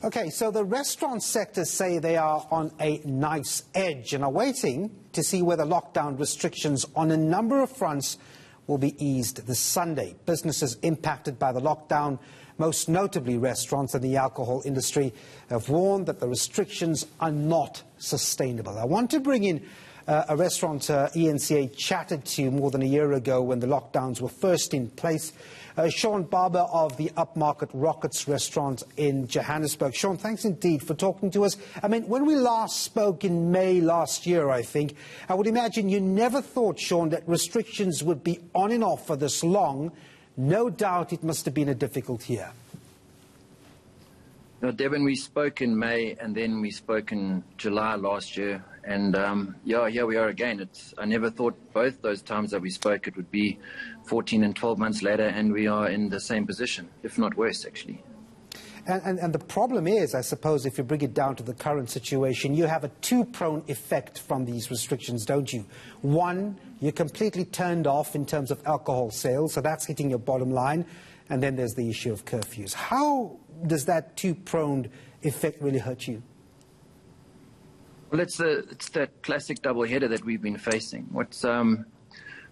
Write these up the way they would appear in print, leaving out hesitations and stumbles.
Okay, so the restaurant sector say they are on a knife's edge and are waiting to see whether lockdown restrictions on a number of fronts will be eased this Sunday. Businesses impacted by the lockdown, most notably restaurants and the alcohol industry, have warned that the restrictions are not sustainable. I want to bring in a restaurateur eNCA chatted to more than a year ago when the lockdowns were first in place. Shaun Barber of the Upmarket Rockets restaurant in Johannesburg. Shaun, thanks indeed for talking to us. I mean, when we last spoke in May last year, I think, I would imagine you never thought, Shaun, that restrictions would be on and off for this long. No doubt it must have been a difficult year. No, Devin, we spoke in May and then we spoke in July last year. And here we are again. I never thought both those times that we spoke it would be 14 and 12 months later, and we are in the same position, if not worse, actually. And the problem is, I suppose, if you bring it down to the current situation, you have a two-pronged effect from these restrictions, don't you? One, you're completely turned off in terms of alcohol sales, so that's hitting your bottom line. And then there's the issue of curfews. How does that two-pronged effect really hurt you? Well, it's that classic double-header that we've been facing. What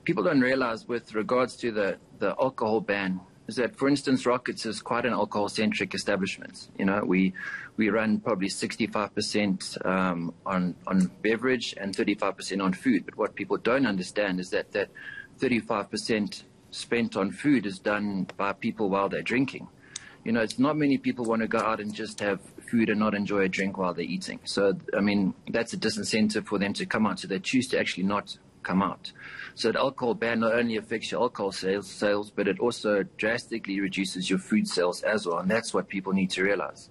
people don't realize with regards to the alcohol ban is that, for instance, Rockets is quite an alcohol-centric establishment. You know, we run probably 65% on beverage and 35% on food. But what people don't understand is that 35% spent on food is done by people while they're drinking. You know, it's not many people want to go out and just have food and not enjoy a drink while they're eating. So, I mean, that's a disincentive for them to come out. So they choose to actually not come out. So the alcohol ban not only affects your alcohol sales, but it also drastically reduces your food sales as well. And that's what people need to realize.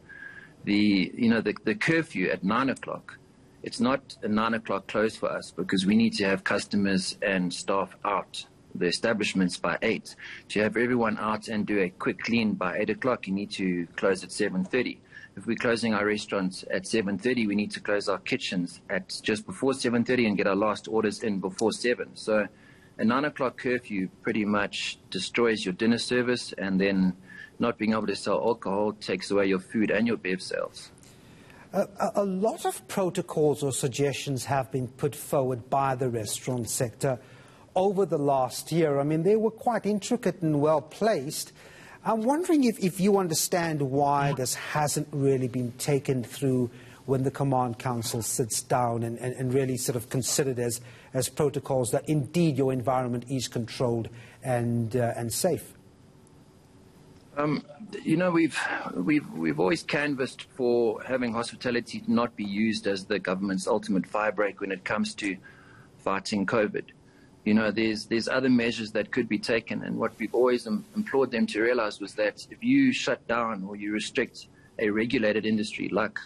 The curfew at 9 o'clock, it's not a 9 o'clock close for us because we need to have customers and staff out the establishments by 8. To have everyone out and do a quick clean by 8 o'clock, you need to close at 7:30. If we're closing our restaurants at 7:30, we need to close our kitchens at just before 7:30 and get our last orders in before 7. So a 9 o'clock curfew pretty much destroys your dinner service, and then not being able to sell alcohol takes away your food and your bev sales. A lot of protocols or suggestions have been put forward by the restaurant sector over the last year. I mean, they were quite intricate and well placed. I'm wondering if you understand why this hasn't really been taken through when the Command Council sits down and really sort of considered as protocols that indeed your environment is controlled and safe. You know, we've always canvassed for having hospitality not be used as the government's ultimate firebreak when it comes to fighting COVID. You know, there's other measures that could be taken, and what we've always implored them to realize was that if you shut down or you restrict a regulated industry like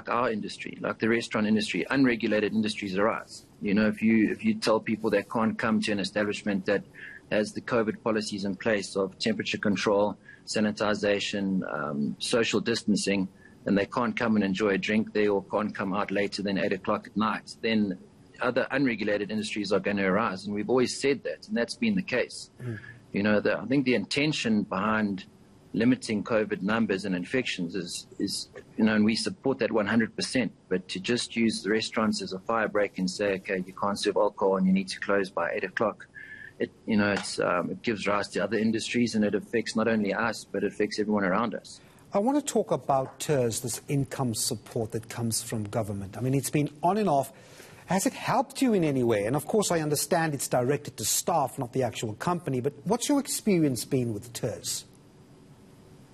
our industry, like the restaurant industry, unregulated industries arise. You know, if you tell people they can't come to an establishment that has the COVID policies in place of temperature control, sanitization, social distancing, and they can't come and enjoy a drink there or can't come out later than 8 o'clock at night, then other unregulated industries are going to arise, and we've always said that, and that's been the case. You know, I think the intention behind limiting COVID numbers and infections is, you know, and we support that 100%, but to just use the restaurants as a firebreak and say, okay, you can't serve alcohol and you need to close by 8 o'clock, it gives rise to other industries, and it affects not only us, but it affects everyone around us. I want to talk about TERS, this income support that comes from government. I mean, it's been on and off. Has it helped you in any way? And of course, I understand it's directed to staff, not the actual company, but what's your experience been with TERS?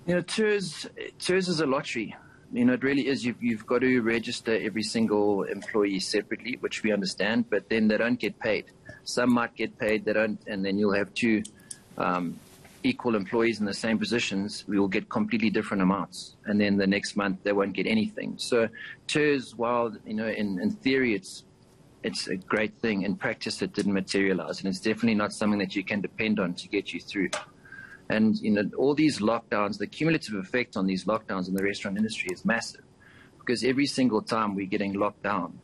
You know, TERS is a lottery. You know, it really is. You've got to register every single employee separately, which we understand, but then they don't get paid. Some might get paid, they don't, and then you'll have two equal employees in the same positions. We will get completely different amounts, and then the next month they won't get anything. So TERS, while, you know, in theory it's a great thing, in practice it didn't materialize, and it's definitely not something that you can depend on to get you through. And, you know, all these lockdowns, the cumulative effect on these lockdowns in the restaurant industry is massive, because every single time we're getting locked down,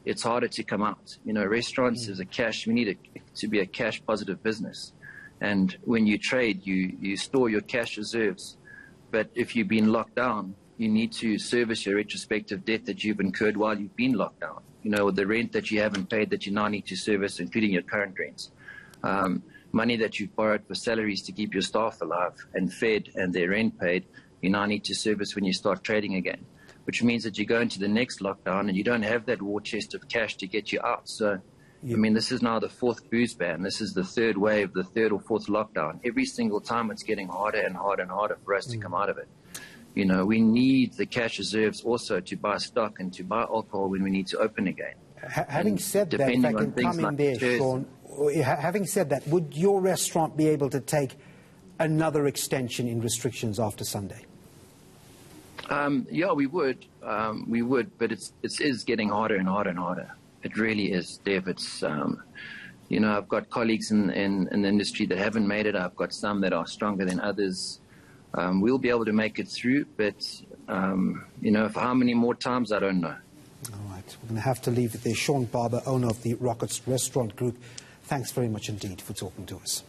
it's harder to come out. You know, restaurants is we need it to be a cash positive business. And when you trade, you store your cash reserves. But if you've been locked down, you need to service your retrospective debt that you've incurred while you've been locked down. You know, the rent that you haven't paid that you now need to service, including your current rents. Money that you've borrowed for salaries to keep your staff alive and fed and their rent paid, you now need to service when you start trading again, which means that you go into the next lockdown and you don't have that war chest of cash to get you out. So, I mean, this is now the fourth booze ban. This is the third wave, the third or fourth lockdown. Every single time it's getting harder and harder and harder for us to come out of it. You know, we need the cash reserves also to buy stock and to buy alcohol when we need to open again. Having said that, if I can come in there, Shaun, having said that, would your restaurant be able to take another extension in restrictions after Sunday? Yeah, we would, but it is getting harder and harder and harder. It really is, Dev. It's, you know, I've got colleagues in the industry that haven't made it. I've got some that are stronger than others. We'll be able to make it through, but, you know, for how many more times, I don't know. All right, we're going to have to leave it there. Shaun Barber, owner of the Rockets Restaurant Group, thanks very much indeed for talking to us.